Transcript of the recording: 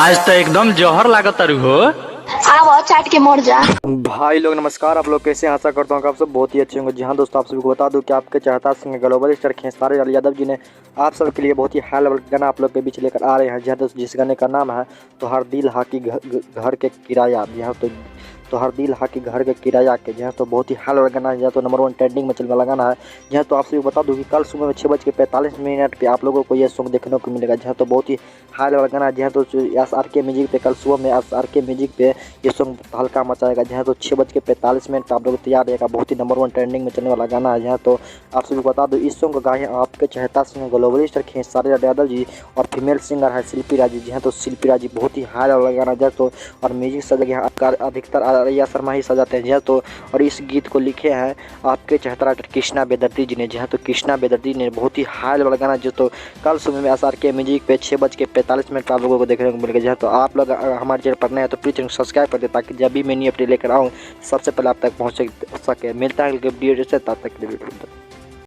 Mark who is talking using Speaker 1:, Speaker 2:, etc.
Speaker 1: आज तो एकदम जौहर लागत हो।
Speaker 2: आओ चाट के मर जा।
Speaker 3: भाई लोग नमस्कार, आप लोग कैसे हैं? आशा करता हूँ कि आप सब बहुत ही अच्छे होंगे। जी हाँ दोस्तों, आप सभी को बता दूं कि आपके चाहता सिंह ग्लोबल स्टार खेसारी लाल यादव जी ने आप सबके लिए बहुत ही हाई लेवल गाना आप लोग के बीच लेकर आ रहे हैं। जी हाँ दोस्तों, जिस गाने का नाम है तो हर दिल हाकी घर के किराया। जी हाँ तो हर दिल हाकी घर के किराया के जी हाँ तो बहुत ही हाई लेवल गाना है। जी हाँ तो नंबर 1 ट्रेंडिंग में चलने वाला गाना है। जी हाँ तो आप सभी बता दूं कि कल सुबह में 6:45 पे आप लोगों को यह सॉन्ग देखने को मिलेगा। जी हाँ तो बहुत ही हाई लेवल गाना है। जी हाँ तो SRK म्यूजिक पे कल सुबह में SRK म्यूजिक पे ये सॉन्ग हल्का मचाएगा। जहाँ तो 6:45 पे आप लोग तैयार रहेगा। बहुत ही नंबर 1 ट्रेंडिंग में चलने वाला गाना है। जहाँ तो आप सभी को बता दो इस सॉन्ग को गाए हैं आपके चाहता सिंह ग्लोबल स्टार खेसारी लाल यादव जी और फीमेल सिंगर है शिल्पी राज जी। जहाँ तो शिल्पी राज जी बहुत ही हाई लेवल गाना है। तो और म्यूजिक सजा अधिकतर आर्या शर्मा ही सजाते हैं। जहाँ तो और इस गीत को लिखे हैं आपके चाहता कृष्णा बेदर्दी जी ने। जहाँ तो कृष्णा बेदर्दी ने बहुत ही हाई लेवल गाना जो तो कल सुबह में SRK म्यूजिक पे 6:45 आप लोगों को देखने को मिलेगा। जहाँ तो आप लोग हमारे चैनल पर नए हैं तो प्लीज चैनल सब्सक्राइब कर दे ताकि जब भी मैं न्यू अपडेट लेकर आऊँ सबसे पहले आप तक पहुँच सके। मिलता है वीडियो जैसे तब तक।